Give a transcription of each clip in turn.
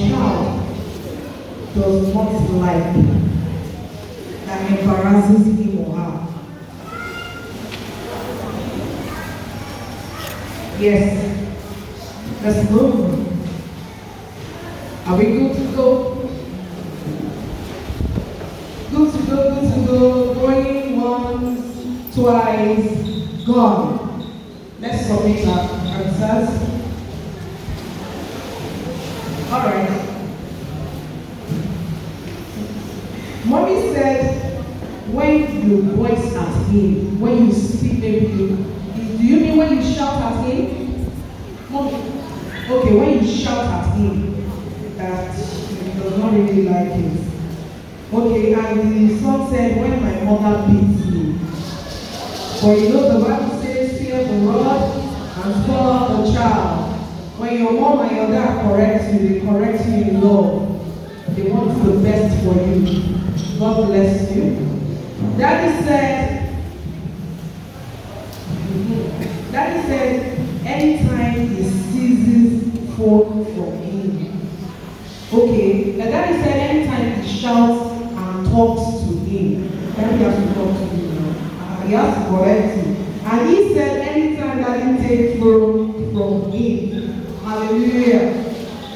child does not like that embarrasses him or her. Yes. Let's move. Are we good to go? Good to go, good to go. Going once, twice, gone. Let's submit our answers. Alright. Mommy said, when you voice at him, when you speak, maybe do you mean when you shout at him? Mommy. Okay, when you shout at him, that he does not really like it. Okay, and the son said, when my mother beats me. But you know the Bible says, fear the Lord and follow the child. When your mom and your dad correct you, they correct you in love. They want the best for you. God bless you. Daddy said, anytime he seizes phone from him. Okay, and Daddy said, anytime he shouts and talks to him, Daddy has to talk to him now. He has to correct him. And he said, anytime Daddy takes phone from him, hallelujah.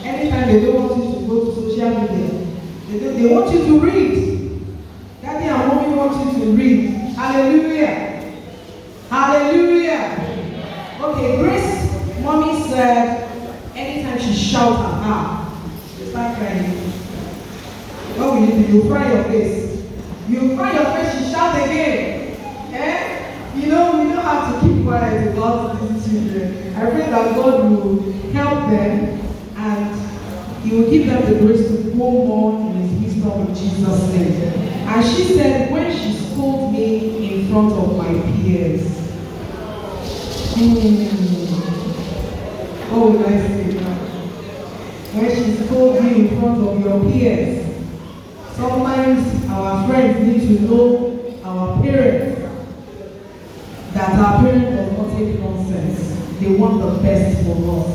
Anytime they don't want you to go to social media, they want you to read. Daddy and mommy want you to read. Hallelujah. Hallelujah. Okay, Grace, mommy said, anytime she shouts at her, she start crying. What will you do? You fry your face. You fry your face, she shout again. Eh? You know, we don't have to keep quiet about these children. I pray that God will help them and He will give them the grace to go more in His wisdom in Jesus' name. And she said, when she scolded me in front of my peers. What would I say now? When she scolded me in front of your peers. Sometimes our friends need to know our parents. That our parents does not take nonsense. They want the best for us.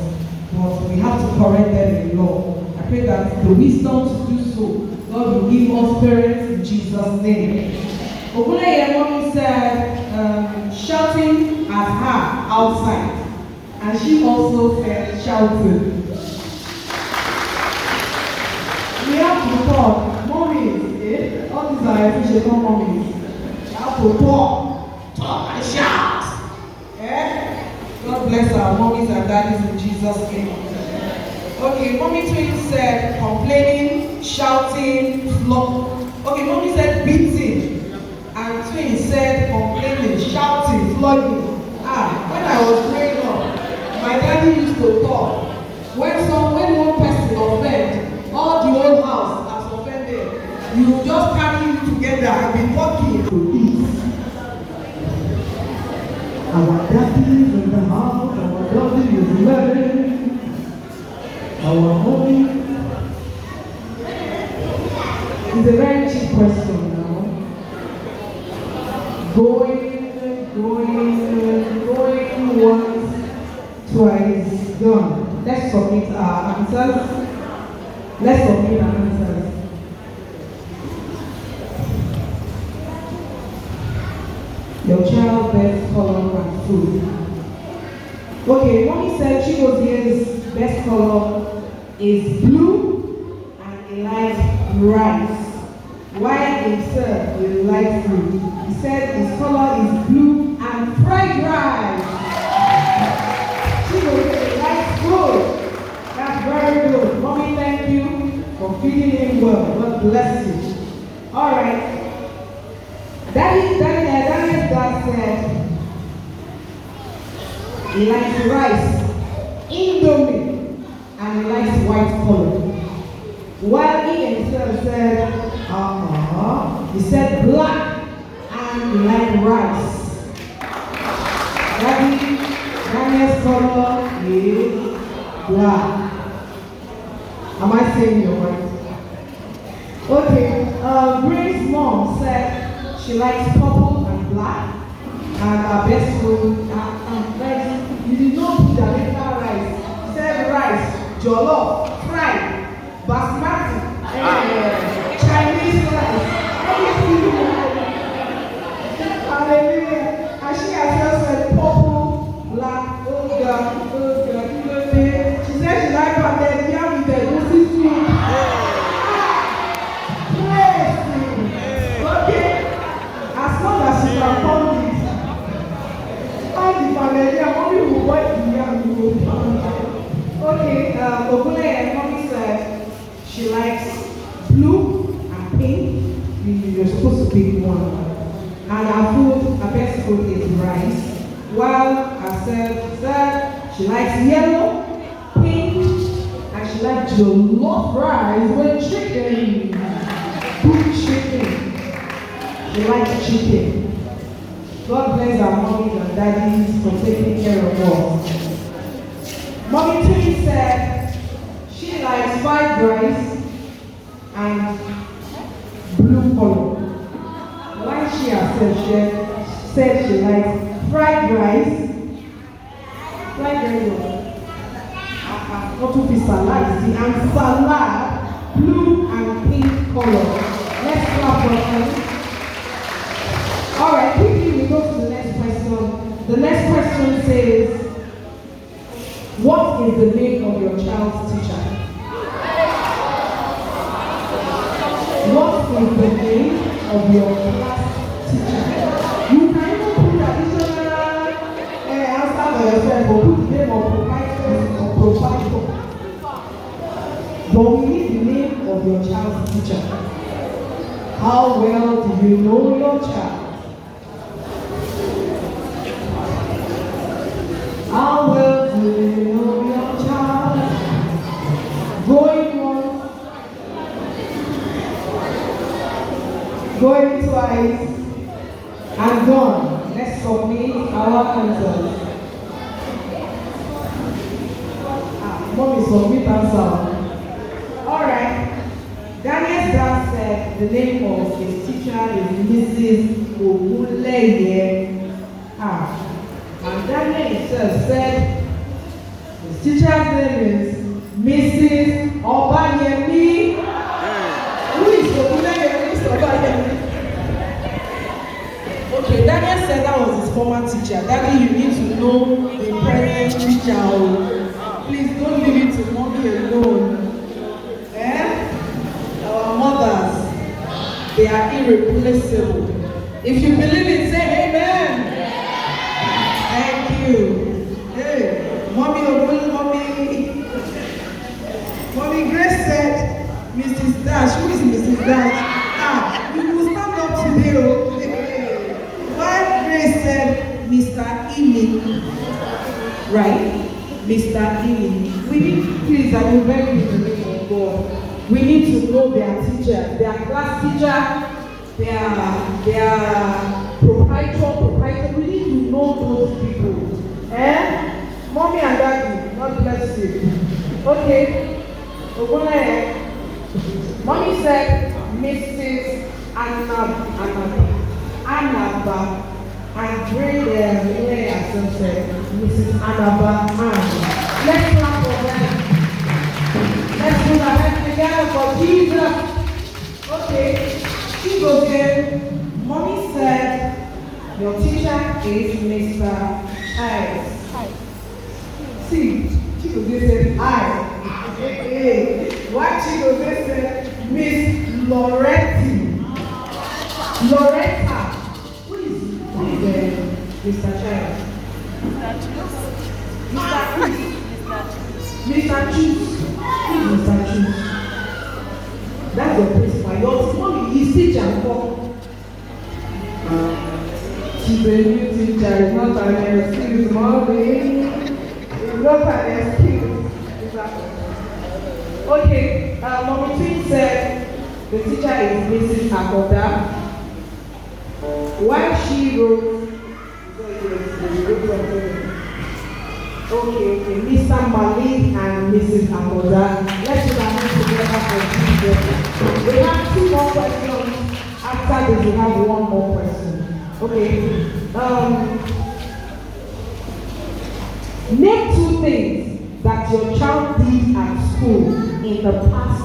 But we have to correct them in love. I pray that the wisdom to do so, God will give us parents in Jesus' name. Ogunleye mommy said, shouting at her outside. And she also said, shouting. We have to talk. Mommies, eh? All these are efficient mommies. We have to talk and shout. Eh? God bless our mommies and daddies in Jesus' name. Okay, mommy twin said complaining, shouting, okay, mommy said beating. And twin said complaining, shouting, flogging. When I was growing up, my daddy used to talk. When one person offends, all the whole house has offended. You just carry it together and be talking to peace. Our daddy is in the house, our daddy is ready. Our mommy is a very cheap question now. Going once, twice, gone. Let's submit our answers. Your child's best color and food. Okay, mommy said Chigo's best color is blue and he likes rice. While himself he likes food. He said his color is blue and fried rice. Chigo likes food. That's very good. Mommy, thank you for feeding him well. God bless you. Alright. Daddy's dad said he likes rice, indomie, and he likes white color. While he himself said, he said black and he likes rice. Daniel's color is black. Am I saying your right? Okay, Grace's mom said she likes purple and black, and her best food rice. You did not put Jamaican rice. She said rice, jollof, fried. mommy will wipe the young. Okay, Ogune and mommy said she likes blue and pink. You're supposed to pick one. And her food, her best food is rice. While herself said she likes yellow, pink, and she likes jollof rice with chicken. Good chicken. She likes chicken. God bless our mommies and daddies for taking care of us. Mommy Twin said she likes fried rice and blue color. Why she herself said she likes fried rice, not to be salad, and salad, blue and pink color. Let's clap for them. All right, quickly we go to the next question. The next question says, what is the name of your child's teacher? What is the name of your class teacher? You can even put additional answer for yourself or put the name of provider. But we need the name of your child's teacher. How well do you know your child? How well do you know your child? Going once, going twice, and gone. Let's submit our answers. Mommy, submit answer. Alright. Daniel's dad said the name of his teacher is Mrs. Ogunleye. And Daniel himself said his teacher's name is Mrs. Obayemi. Who is Ogunleye? Mr. Obayemi. Okay, Daniel said that was his former teacher. Daddy, you need to know the present teacher. Please don't leave it to mommy alone. Our mothers, they are irreplaceable. If you believe it, say amen. Thank you. Hey, mommy, mommy Grace said, Mrs. Dash. Who is Mrs. Dash? You will stand up today. While Grace said, Mr. Ely. Right? Mr. Ely. We need, please, I will beg you in the name of God. We need to know their teacher, their class teacher, their proprietor. We need to know those people. Mommy and daddy, God bless you. Okay. Mommy said Mrs. Anaba. And Brenda herself said Mrs. Anaba. Let's clap for them. Let's put our hands together for Jesus. Okay, she goes in. Mommy said, your teacher is Mr. Ives. See, she goes in and said, I. What she goes in and said, Miss Loretta. Who is Mr. Child? Mr. Choose. Mr. Choose. That's your principal. Your mommy is teacher. She's a new teacher. It's not an excuse, mommy. It's not an excuse. Okay. Mommy Twin said the teacher is Mrs. Akoda. While she wrote, okay, Mr. Malik and Mrs. Akoda. Let's put our hands together for Jesus. We have 2 more questions. After this, we have 1 more question. Okay. Name 2 things that your child did at school in the past